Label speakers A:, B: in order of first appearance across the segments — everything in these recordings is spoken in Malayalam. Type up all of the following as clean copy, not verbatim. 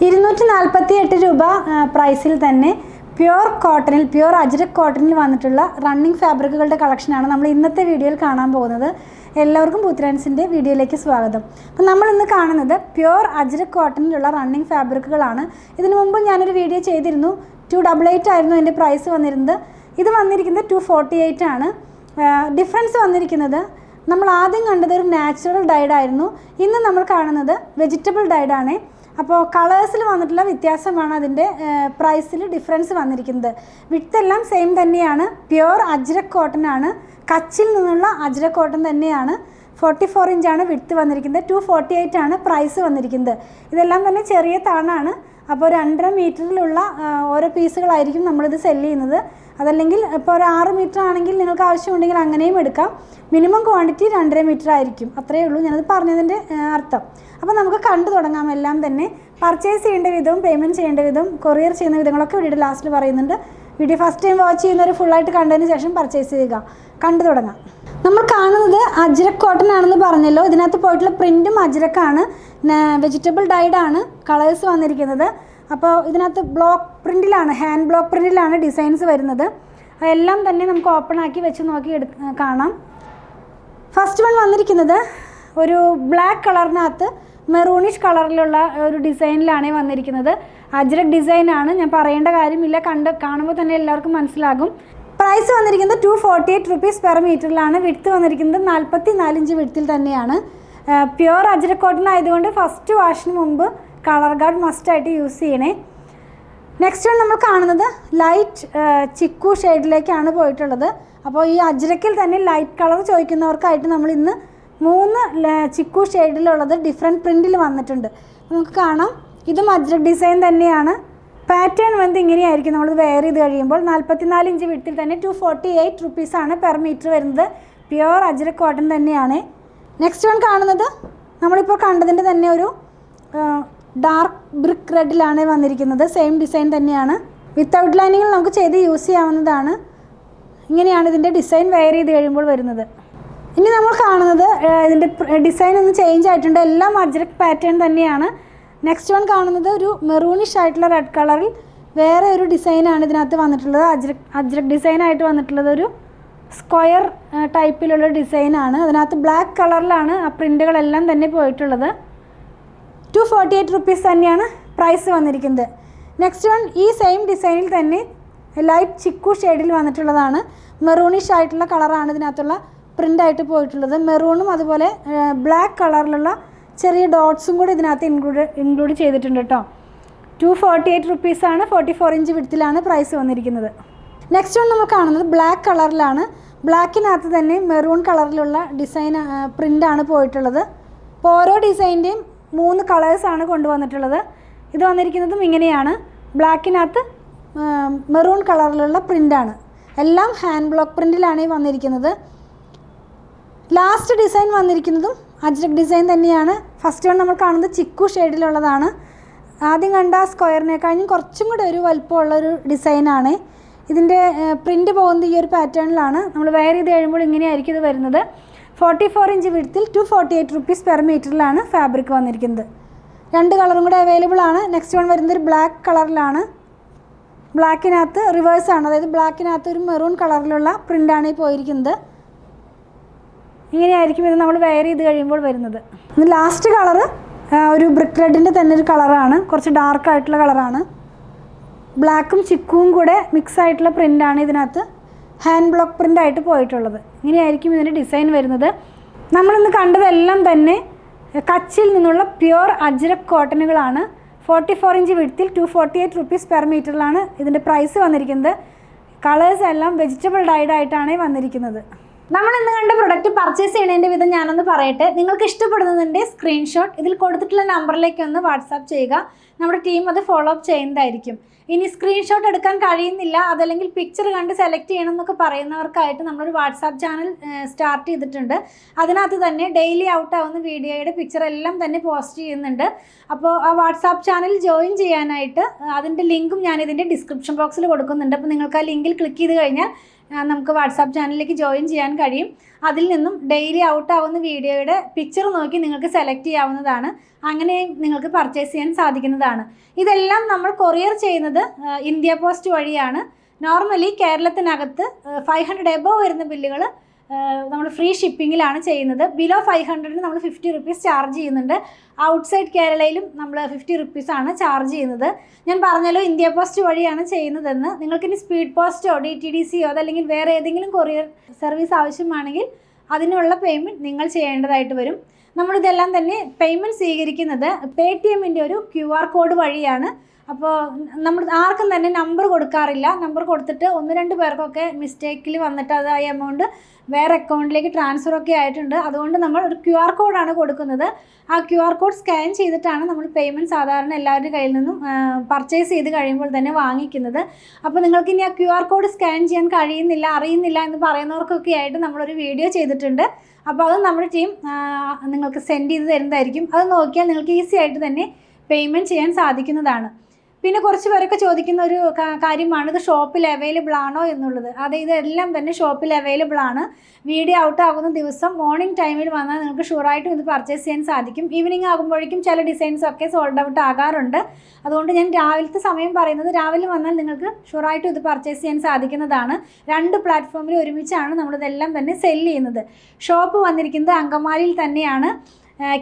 A: 248 രൂപ പ്രൈസിൽ തന്നെ പ്യുവർ കോട്ടണിൽ, പ്യുവർ അജ്രക് കോട്ടണിൽ വന്നിട്ടുള്ള റണ്ണിങ് ഫാബ്രിക്കുകളുടെ കളക്ഷനാണ് നമ്മൾ ഇന്നത്തെ വീഡിയോയിൽ കാണാൻ പോകുന്നത്. എല്ലാവർക്കും പൂത്രാൻസിൻ്റെ വീഡിയോയിലേക്ക് സ്വാഗതം. അപ്പോൾ നമ്മൾ ഇന്ന് കാണുന്നത് പ്യുവർ അജ്രക് കോട്ടണിലുള്ള റണ്ണിങ് ഫാബ്രിക്കുകളാണ്. ഇതിനു മുമ്പ് ഞാനൊരു വീഡിയോ ചെയ്തിരുന്നു. 288 ആയിരുന്നു എൻ്റെ പ്രൈസ് വന്നിരുന്നത്. ഇത് വന്നിരിക്കുന്നത് 248 ആണ്. ഡിഫറൻസ് വന്നിരിക്കുന്നത്, നമ്മൾ ആദ്യം കണ്ടത് ഒരു നാച്ചുറൽ ഡൈഡായിരുന്നു. ഇന്ന് നമ്മൾ കാണുന്നത് വെജിറ്റബിൾ ഡൈഡാണ്. അപ്പോൾ കളേഴ്സിൽ വന്നിട്ടുള്ള വ്യത്യാസമാണ് അതിൻ്റെ പ്രൈസിൽ ഡിഫറൻസ് വന്നിരിക്കുന്നത്. വിട്ടെല്ലാം സെയിം തന്നെയാണ്. പ്യുവർ അജ്രക് കോട്ടൺ ആണ്, കച്ചിൽ നിന്നുള്ള അജ്രക് കോട്ടൺ തന്നെയാണ്. 44 ഇഞ്ചാണ് വിട്ത്ത് വന്നിരിക്കുന്നത്. 248 ആണ് പ്രൈസ് വന്നിരിക്കുന്നത്. ഇതെല്ലാം തന്നെ ചെറിയ താണാണ്. അപ്പോൾ 2.5 മീറ്ററിലുള്ള ഓരോ പീസുകളായിരിക്കും നമ്മളിത് സെല്ല് ചെയ്യുന്നത്. അതല്ലെങ്കിൽ ഇപ്പോൾ ഒരു 6 മീറ്റർ ആണെങ്കിൽ നിങ്ങൾക്ക് ആവശ്യമുണ്ടെങ്കിൽ അങ്ങനെയും എടുക്കാം. മിനിമം ക്വാണ്ടിറ്റി 2.5 മീറ്റർ ആയിരിക്കും. അത്രയേ ഉള്ളൂ ഞാനത് പറഞ്ഞതിൻ്റെ അർത്ഥം. അപ്പോൾ നമുക്ക് കണ്ടു തുടങ്ങാം. എല്ലാം തന്നെ പർച്ചേസ് ചെയ്യേണ്ട വിധവും പേയ്മെൻറ്റ് ചെയ്യേണ്ട വിധവും കൊറിയർ ചെയ്യുന്ന വിധങ്ങളൊക്കെ വീഡിയോ ലാസ്റ്റിൽ പറയുന്നുണ്ട്. വീഡിയോ ഫസ്റ്റ് ടൈം വാച്ച് ചെയ്യുന്നവർ ഫുള്ളായിട്ട് കണ്ടതിന് ശേഷം പർച്ചേസ് ചെയ്യുക. കണ്ടു തുടങ്ങാം. നമ്മൾ കാണുന്നത് അജ്രക് കോട്ടൺ ആണെന്ന് പറഞ്ഞല്ലോ. ഇതിനകത്ത് പോയിട്ടുള്ള പ്രിൻറ്റും അജ്രക്കാണ്. വെജിറ്റബിൾ ഡൈഡാണ് കളേഴ്സ് വന്നിരിക്കുന്നത്. അപ്പോൾ ഇതിനകത്ത് ബ്ലോക്ക് പ്രിൻറ്റിലാണ്, ഹാൻഡ് ബ്ലോക്ക് പ്രിൻറ്റിലാണ് ഡിസൈൻസ് വരുന്നത്. അതെല്ലാം തന്നെ നമുക്ക് ഓപ്പൺ ആക്കി വെച്ച് നോക്കി കാണാം. ഫസ്റ്റ് വൺ വന്നിരിക്കുന്നത് ഒരു ബ്ലാക്ക് കളറിനകത്ത് മെറൂണിഷ് കളറിലുള്ള ഒരു ഡിസൈനിലാണ് വന്നിരിക്കുന്നത്. അജ്രക് ഡിസൈനാണ്, ഞാൻ പറയേണ്ട കാര്യമില്ല, കാണുമ്പോൾ തന്നെ എല്ലാവർക്കും മനസ്സിലാകും. പ്രൈസ് വന്നിരിക്കുന്നത് 248 റുപ്പീസ് പെർ മീറ്ററിലാണ്. വിട്ത്ത് വന്നിരിക്കുന്നത് 44 ഇഞ്ച് വിട്ത്തിൽ തന്നെയാണ്. പ്യുവർ അജ്രക് കോട്ടൺ ആയതുകൊണ്ട് ഫസ്റ്റ് വാഷിന് മുമ്പ് കളർ ഗാർഡ് മസ്റ്റായിട്ട് യൂസ് ചെയ്യണേ. നെക്സ്റ്റ് വൺ നമ്മൾ കാണുന്നത് ലൈറ്റ് ചിക്കു ഷെയ്ഡിലേക്കാണ് പോയിട്ടുള്ളത്. അപ്പോൾ ഈ അജ്രക്കിൽ തന്നെ ലൈറ്റ് കളർ ചോദിക്കുന്നവർക്കായിട്ട് നമ്മൾ ഇന്ന് 3 ചിക്കു ഷെയ്ഡിലുള്ളത് ഡിഫറെൻറ്റ് പ്രിൻറ്റിൽ വന്നിട്ടുണ്ട്. നമുക്ക് കാണാം. ഇതും അജ്രക് ഡിസൈൻ തന്നെയാണ്. പാറ്റേൺ വന്ന് ഇങ്ങനെയായിരിക്കും നമ്മൾ വെയർ ചെയ്ത് കഴിയുമ്പോൾ. 44 ഇഞ്ച് വിട്ത്തിൽ തന്നെ 248 റുപ്പീസാണ് പെർ മീറ്റർ വരുന്നത്. പ്യുവർ അജ്രക് കോട്ടൺ തന്നെയാണ്. നെക്സ്റ്റ് വൺ കാണുന്നത് നമ്മളിപ്പോൾ കണ്ടതിൻ്റെ തന്നെ ഒരു ഡാർക്ക് ബ്രിക്ക് റെഡിലാണ് വന്നിരിക്കുന്നത്. സെയിം ഡിസൈൻ തന്നെയാണ്. വിത്ത് ഔട്ട് ലൈനിങ്ങിൽ നമുക്ക് ചെയ്ത് യൂസ് ചെയ്യാവുന്നതാണ്. ഇങ്ങനെയാണ് ഇതിൻ്റെ ഡിസൈൻ വെയർ ചെയ്ത് കഴിയുമ്പോൾ വരുന്നത്. ഇനി നമ്മൾ കാണുന്നത് ഇതിൻ്റെ ഡിസൈൻ ഒന്ന് ചേഞ്ച് ആയിട്ടുണ്ട്. എല്ലാം അജ്രക് പാറ്റേൺ തന്നെയാണ്. നെക്സ്റ്റ് വൺ കാണുന്നത് ഒരു മെറൂണിഷ് ആയിട്ടുള്ള റെഡ് കളറിൽ വേറെ ഒരു ഡിസൈനാണ് ഇതിനകത്ത് വന്നിട്ടുള്ളത്. അജ്രക് ഡിസൈനായിട്ട് വന്നിട്ടുള്ളത് ഒരു സ്ക്വയർ ടൈപ്പിലുള്ള ഡിസൈനാണ്. അതിനകത്ത് ബ്ലാക്ക് കളറിലാണ് ആ പ്രിൻറ്റുകളെല്ലാം തന്നെ പോയിട്ടുള്ളത്. 248 റുപ്പീസ് തന്നെയാണ് പ്രൈസ് വന്നിരിക്കുന്നത്. നെക്സ്റ്റ് വൺ ഈ സെയിം ഡിസൈനിൽ തന്നെ ലൈറ്റ് ചിക്കു ഷെയ്ഡിൽ വന്നിട്ടുള്ളതാണ്. മെറൂണിഷ് ആയിട്ടുള്ള കളറാണ് ഇതിനകത്തുള്ള പ്രിൻ്റായിട്ട് പോയിട്ടുള്ളത്. മെറൂണും അതുപോലെ ബ്ലാക്ക് കളറിലുള്ള ചെറിയ ഡോട്ട്സും കൂടി ഇതിനകത്ത് ഇൻക്ലൂഡ് ചെയ്തിട്ടുണ്ട് കേട്ടോ. 248 റുപ്പീസാണ്. 44 ഇഞ്ച് വിട്ത്തിലാണ് പ്രൈസ് വന്നിരിക്കുന്നത്. നെക്സ്റ്റ് വൺ നമ്മൾ കാണുന്നത് ബ്ലാക്ക് കളറിലാണ്. ബ്ലാക്കിനകത്ത് തന്നെ മെറൂൺ കളറിലുള്ള ഡിസൈൻ പ്രിൻ്റാണ് പോയിട്ടുള്ളത്. അപ്പോൾ ഓരോ ഡിസൈൻ്റെയും 3 കളേഴ്സാണ് കൊണ്ടുവന്നിട്ടുള്ളത്. ഇത് വന്നിരിക്കുന്നതും ഇങ്ങനെയാണ്. ബ്ലാക്കിനകത്ത് മെറൂൺ കളറിലുള്ള പ്രിൻ്റാണ്. എല്ലാം ഹാൻഡ് ബ്ലോക്ക് പ്രിൻറ്റിലാണ് വന്നിരിക്കുന്നത്. ലാസ്റ്റ് ഡിസൈൻ വന്നിരിക്കുന്നതും അജ്രക് ഡിസൈൻ തന്നെയാണ്. ഫസ്റ്റ് വൺ നമ്മൾ കാണുന്നത് ചിക്കു ഷെയ്ഡിലുള്ളതാണ്. ആദ്യം കണ്ട സ്ക്വയറിനെക്കാളും കുറച്ചും കൂടെ ഒരു വലുപ്പമുള്ളൊരു ഡിസൈനാണ്. ഇതിൻ്റെ പ്രിൻ്റ് പോകുന്നത് ഈ ഒരു പാറ്റേണിലാണ്. നമ്മൾ വെയർ ചെയ്ത് കഴിയുമ്പോൾ ഇങ്ങനെയായിരിക്കും ഇത് വരുന്നത്. 44 ഇഞ്ച് വിട്ത്തിൽ 248 റുപ്പീസ് പെർ മീറ്ററിലാണ് ഫാബ്രിക് വന്നിരിക്കുന്നത്. 2 കളറും കൂടെ അവൈലബിൾ ആണ്. നെക്സ്റ്റ് വൺ വരുന്നത് ഒരു ബ്ലാക്ക് കളറിലാണ്. ബ്ലാക്കിനകത്ത് റിവേഴ്സാണ്, അതായത് ബ്ലാക്കിനകത്ത് ഒരു മെറൂൺ കളറിലുള്ള പ്രിൻ്റാണ് ഈ പോയിരിക്കുന്നത്. ഇങ്ങനെയായിരിക്കും ഇത് നമ്മൾ വെയർ ചെയ്ത് കഴിയുമ്പോൾ വരുന്നത്. ലാസ്റ്റ് കളറ് ഒരു ബ്രിക്ക് റെഡിൻ്റെ തന്നെ ഒരു കളറാണ്. കുറച്ച് ഡാർക്ക് ആയിട്ടുള്ള കളറാണ്. ബ്ലാക്കും ചിക്കുവും കൂടെ മിക്സ് ആയിട്ടുള്ള പ്രിൻ്റാണ് ഇതിനകത്ത് ഹാൻഡ് ബ്ലോക്ക് പ്രിൻ്റായിട്ട് പോയിട്ടുള്ളത്. ഇങ്ങനെയായിരിക്കും ഇതിൻ്റെ ഡിസൈൻ വരുന്നത്. നമ്മളിന്ന് കണ്ടതെല്ലാം തന്നെ കച്ചിൽ നിന്നുള്ള പ്യുവർ അജ്രക് കോട്ടണുകളാണ്. 44 ഇഞ്ച് വിട്ത്തിൽ 248 റുപ്പീസ് പെർ മീറ്ററിലാണ് ഇതിൻ്റെ പ്രൈസ് വന്നിരിക്കുന്നത്. കളേഴ്സ് എല്ലാം വെജിറ്റബിൾ ഡൈഡായിട്ടാണ് വന്നിരിക്കുന്നത്. നമ്മൾ ഇന്ന് കണ്ട പ്രൊഡക്റ്റ് പർച്ചേസ് ചെയ്യുന്നതിൻ്റെ വിധം ഞാനൊന്ന് പറയട്ടെ. നിങ്ങൾക്ക് ഇഷ്ടപ്പെടുന്നതിൻ്റെ സ്ക്രീൻഷോട്ട് ഇതിൽ കൊടുത്തിട്ടുള്ള നമ്പറിലേക്ക് ഒന്ന് വാട്സാപ്പ് ചെയ്യുക. നമ്മുടെ ടീം അത് ഫോളോ അപ്പ് ചെയ്യുന്നതായിരിക്കും. ഇനി സ്ക്രീൻഷോട്ട് എടുക്കാൻ കഴിയുന്നില്ല, അതല്ലെങ്കിൽ പിക്ചർ കണ്ട് സെലക്ട് ചെയ്യണം എന്നൊക്കെ പറയുന്നവർക്കായിട്ട് നമ്മളൊരു വാട്സാപ്പ് ചാനൽ സ്റ്റാർട്ട് ചെയ്തിട്ടുണ്ട്. അതിനകത്ത് തന്നെ ഡെയിലി ഔട്ടാവുന്ന വീഡിയോയുടെ പിക്ചർ എല്ലാം തന്നെ പോസ്റ്റ് ചെയ്യുന്നുണ്ട്. അപ്പോൾ ആ വാട്സാപ്പ് ചാനൽ ജോയിൻ ചെയ്യാനായിട്ട് അതിൻ്റെ ലിങ്കും ഞാനിതിൻ്റെ ഡിസ്ക്രിപ്ഷൻ ബോക്സിൽ കൊടുക്കുന്നുണ്ട്. അപ്പോൾ നിങ്ങൾക്ക് ആ ലിങ്കിൽ ക്ലിക്ക് ചെയ്ത് കഴിഞ്ഞാൽ നമുക്ക് വാട്സാപ്പ് ചാനലിലേക്ക് ജോയിൻ ചെയ്യാൻ കഴിയും. അതിൽ നിന്നും ഡെയിലി ഔട്ടാവുന്ന വീഡിയോയുടെ പിക്ചർ നോക്കി നിങ്ങൾക്ക് സെലക്ട് ചെയ്യാവുന്നതാണ്. അങ്ങനെ നിങ്ങൾക്ക് പർച്ചേസ് ചെയ്യാൻ സാധിക്കുന്നതാണ്. ഇതെല്ലാം നമ്മൾ കൊറിയർ ചെയ്യുന്നത് ഇന്ത്യ പോസ്റ്റ് വഴിയാണ്. നോർമലി കേരളത്തിനകത്ത് 500 എബോവ് വരുന്ന ബില്ലുകൾ നമ്മൾ ഫ്രീ ഷിപ്പിങ്ങിലാണ് ചെയ്യുന്നത്. ബിലോ 500 നമ്മൾ 50 റുപ്പീസ് ചാർജ് ചെയ്യുന്നുണ്ട്. ഔട്ട്സൈഡ് കേരളയിലും നമ്മൾ 50 റുപ്പീസാണ് ചാർജ് ചെയ്യുന്നത്. ഞാൻ പറഞ്ഞല്ലോ ഇന്ത്യ പോസ്റ്റ് വഴിയാണ് ചെയ്യുന്നതെന്ന്. നിങ്ങൾക്കിനി സ്പീഡ് പോസ്റ്റോ DTDCയോ അതല്ലെങ്കിൽ വേറെ ഏതെങ്കിലും കൊറിയർ സർവീസ് ആവശ്യമാണെങ്കിൽ അതിനുള്ള പേയ്മെൻറ്റ് നിങ്ങൾ ചെയ്യേണ്ടതായിട്ട് വരും. നമ്മളിതെല്ലാം തന്നെ പേയ്മെൻറ്റ് സ്വീകരിക്കുന്നത് പേടിഎമ്മിൻ്റെ ഒരു QR കോഡ് വഴിയാണ്. അപ്പോൾ നമ്മൾ ആർക്കും തന്നെ നമ്പർ കൊടുക്കാറില്ല. നമ്പർ കൊടുത്തിട്ട് 1-2 പേർക്കൊക്കെ മിസ്റ്റേക്കിൽ വന്നിട്ട് അത് ആ എമൗണ്ട് വേറെ അക്കൗണ്ടിലേക്ക് ട്രാൻസ്ഫറൊക്കെ ആയിട്ടുണ്ട്. അതുകൊണ്ട് നമ്മൾ ഒരു QR കോഡാണ് കൊടുക്കുന്നത്. ആ QR കോഡ് സ്കാൻ ചെയ്തിട്ടാണ് നമ്മൾ പേയ്മെൻറ്റ് സാധാരണ എല്ലാവരുടെ കയ്യിൽ നിന്നും പർച്ചേസ് ചെയ്ത് കഴിയുമ്പോൾ തന്നെ വാങ്ങിക്കുന്നത്. അപ്പോൾ നിങ്ങൾക്ക് ഇനി ആ QR കോഡ് സ്കാൻ ചെയ്യാൻ കഴിയുന്നില്ല, അറിയുന്നില്ല എന്ന് പറയുന്നവർക്കൊക്കെ ആയിട്ട് നമ്മളൊരു വീഡിയോ ചെയ്തിട്ടുണ്ട്. അപ്പോൾ അത് നമ്മുടെ ടീം നിങ്ങൾക്ക് സെൻഡ് ചെയ്ത് തരുന്നതായിരിക്കും. അത് നോക്കിയാൽ നിങ്ങൾക്ക് ഈസി ആയിട്ട് തന്നെ പേയ്മെൻറ്റ് ചെയ്യാൻ സാധിക്കുന്നതാണ്. പിന്നെ കുറച്ച് പേരൊക്കെ ചോദിക്കുന്ന ഒരു കാര്യമാണ് ഇത് ഷോപ്പിൽ അവൈലബിൾ ആണോ എന്നുള്ളത്. അതെ, ഇതെല്ലാം തന്നെ ഷോപ്പിൽ അവൈലബിൾ ആണ്. വീഡിയോ ഔട്ട് ആകുന്ന ദിവസം മോർണിംഗ് ടൈമിൽ വന്നാൽ നിങ്ങൾക്ക് ഷുവറായിട്ടും ഇത് പർച്ചേസ് ചെയ്യാൻ സാധിക്കും. ഈവനിങ് ആകുമ്പോഴേക്കും ചില ഡിസൈൻസൊക്കെ സോൾഡ് ഔട്ട് ആകാറുണ്ട്. അതുകൊണ്ട് ഞാൻ രാവിലത്തെ സമയം പറയുന്നത്, രാവിലെ വന്നാൽ നിങ്ങൾക്ക് ഷുവറായിട്ടും ഇത് പർച്ചേസ് ചെയ്യാൻ സാധിക്കുന്നതാണ്. 2 പ്ലാറ്റ്ഫോമിൽ ഒരുമിച്ചാണ് നമ്മളിതെല്ലാം തന്നെ സെല്ല് ചെയ്യുന്നത്. ഷോപ്പ് വന്നിരിക്കുന്നത് അങ്കമാലിയിൽ തന്നെയാണ്.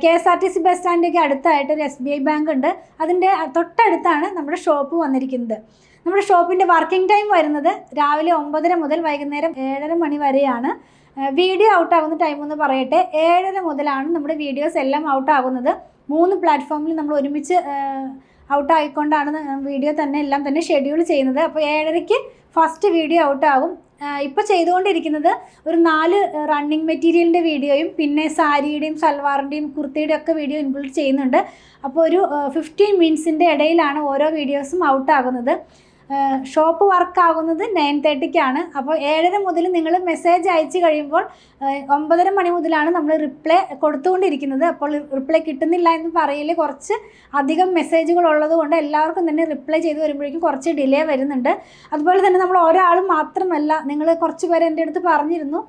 A: KSRTC ബസ് സ്റ്റാൻഡിലേക്ക് അടുത്തായിട്ട് ഒരു SBI ബാങ്ക് ഉണ്ട്. അതിൻ്റെ തൊട്ടടുത്താണ് നമ്മുടെ ഷോപ്പ് വന്നിരിക്കുന്നത്. നമ്മുടെ ഷോപ്പിൻ്റെ വർക്കിംഗ് ടൈം വരുന്നത് രാവിലെ 9:30 മുതൽ വൈകുന്നേരം 7:30 മണി വരെയാണ്. വീഡിയോ ഔട്ടാകുന്ന ടൈം എന്ന് പറയട്ടെ, 7:30 മുതലാണ് നമ്മുടെ വീഡിയോസ് എല്ലാം ഔട്ടാകുന്നത്. 3 പ്ലാറ്റ്ഫോമിൽ നമ്മൾ ഒരുമിച്ച് ഔട്ടായിക്കൊണ്ടാണ് വീഡിയോ തന്നെ എല്ലാം തന്നെ ഷെഡ്യൂൾ ചെയ്യുന്നത്. അപ്പോൾ 7:30-ക്ക് ഫസ്റ്റ് വീഡിയോ ഔട്ടാകും. ഇപ്പോൾ ചെയ്തുകൊണ്ടിരിക്കുന്നത് ഒരു 4 റണ്ണിങ് മെറ്റീരിയലിൻ്റെ വീഡിയോയും പിന്നെ സാരിയുടെയും സൽവാറിൻ്റെയും കുർത്തിയുടെയും ഒക്കെ വീഡിയോ ഇൻക്ലൂഡ് ചെയ്യുന്നുണ്ട്. അപ്പോൾ ഒരു 15 മിനിറ്റ്സിൻ്റെ ഇടയിലാണ് ഓരോ വീഡിയോസും ഔട്ടാകുന്നത്. ഷോപ്പ് വർക്കാകുന്നത് 9:30-ക്കാണ്. അപ്പോൾ 7:30 മുതൽ നിങ്ങൾ മെസ്സേജ് അയച്ചു കഴിയുമ്പോൾ 9:30 മണി മുതലാണ് നമ്മൾ റിപ്ലൈ കൊടുത്തുകൊണ്ടിരിക്കുന്നത്. അപ്പോൾ റിപ്ലൈ കിട്ടുന്നില്ല എന്ന് പറയൽ കുറച്ച് അധികം മെസ്സേജുകൾ ഉള്ളത് കൊണ്ട് എല്ലാവർക്കും തന്നെ റിപ്ലൈ ചെയ്ത് വരുമ്പോഴേക്കും കുറച്ച് ഡിലേ വരുന്നുണ്ട്. അതുപോലെ തന്നെ നമ്മൾ ഒരാൾ മാത്രമല്ല, നിങ്ങൾ കുറച്ച് പേര് എൻ്റെ അടുത്ത് പറഞ്ഞിരുന്നു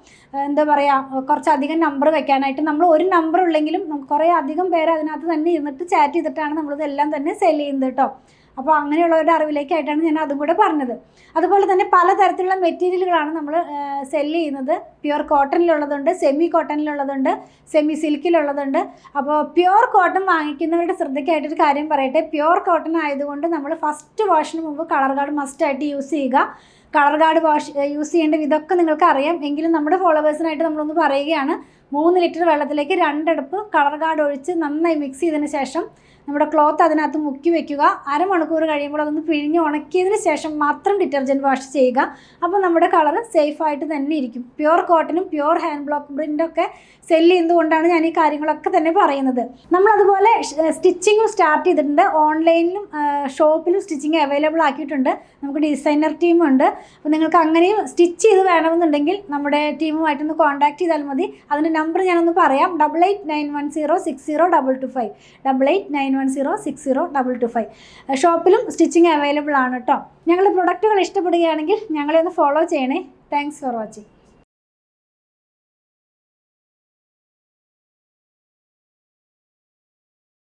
A: എന്താ പറയുക കുറച്ചധികം നമ്പർ വെക്കാനായിട്ട്. നമ്മൾ ഒരു നമ്പർ ഉള്ളെങ്കിലും കുറേ അധികം പേര് അതിനകത്ത് തന്നെ ഇരുന്നിട്ട് ചാറ്റ് ചെയ്തിട്ടാണ് നമ്മളിതെല്ലാം തന്നെ സെല് ചെയ്യുന്നത് കേട്ടോ. അപ്പോൾ അങ്ങനെയുള്ളവരുടെ അറിവിലേക്കായിട്ടാണ് ഞാൻ അതും കൂടെ പറഞ്ഞത്. അതുപോലെ തന്നെ പലതരത്തിലുള്ള മെറ്റീരിയലുകളാണ് നമ്മൾ സെല്ല് ചെയ്യുന്നത്. പ്യുവർ കോട്ടണിലുള്ളതുണ്ട്, സെമി കോട്ടണിലുള്ളതുണ്ട്, സെമി സിൽക്കിലുള്ളതുണ്ട്. അപ്പോൾ പ്യുവർ കോട്ടൺ വാങ്ങിക്കുന്നവരുടെ ശ്രദ്ധയ്ക്കായിട്ടൊരു കാര്യം പറയട്ടെ. പ്യുവർ കോട്ടൺ ആയതുകൊണ്ട് നമ്മൾ ഫസ്റ്റ് വാഷിന് മുമ്പ് കളർ ഗാർഡ് മസ്റ്റായിട്ട് യൂസ് ചെയ്യുക. കളർ ഗാർഡ് യൂസ് ചെയ്യേണ്ട ഇതൊക്കെ നിങ്ങൾക്ക് അറിയാം. എങ്കിലും നമ്മുടെ ഫോളോവേഴ്സിനായിട്ട് നമ്മളൊന്ന് പറയുകയാണ്. 3 ലിറ്റർ വെള്ളത്തിലേക്ക് 2 അടുപ്പ് കളർ ഗാർഡ് ഒഴിച്ച് നന്നായി മിക്സ് ചെയ്തതിന് ശേഷം നമ്മുടെ ക്ലോത്ത് അതിനകത്ത് മുക്കി വെക്കുക. അരമണിക്കൂർ കഴിയുമ്പോൾ അതൊന്ന് പിഴിഞ്ഞ് ഉണക്കിയതിന് ശേഷം മാത്രം ഡിറ്റർജൻറ്റ് വാഷ് ചെയ്യുക. അപ്പോൾ നമ്മുടെ കളർ സേഫായിട്ട് തന്നെ ഇരിക്കും. പ്യുവർ കോട്ടനും പ്യുവർ ഹാൻഡ് ബ്ലോക്ക് പ്രിൻ്റൊക്കെ സെല്ല് ചെയ്യുന്നതുകൊണ്ടാണ് ഞാൻ ഈ കാര്യങ്ങളൊക്കെ തന്നെ പറയുന്നത്. നമ്മളതുപോലെ സ്റ്റിച്ചിങ്ങും സ്റ്റാർട്ട് ചെയ്തിട്ടുണ്ട്. ഓൺലൈനിലും ഷോപ്പിലും സ്റ്റിച്ചിങ് അവൈലബിൾ ആക്കിയിട്ടുണ്ട്. നമുക്ക് ഡിസൈനർ ടീമുണ്ട്. അപ്പോൾ നിങ്ങൾക്ക് അങ്ങനെയും സ്റ്റിച്ച് ചെയ്ത് വേണമെന്നുണ്ടെങ്കിൽ നമ്മുടെ ടീമുമായിട്ടൊന്ന് കോൺടാക്ട് ചെയ്താൽ മതി. അതിൻ്റെ നമ്പർ ഞാനൊന്ന് പറയാം. 8891060225 8891060225. ഷോപ്പിലും സ്റ്റിച്ചിങ് അവൈലബിൾ ആണ് കേട്ടോ. ഞങ്ങളുടെ പ്രൊഡക്റ്റുകൾ ഇഷ്ടപ്പെടുകയാണെങ്കിൽ ഞങ്ങളെ ഒന്ന് ഫോളോ ചെയ്യണേ. Thanks for watching.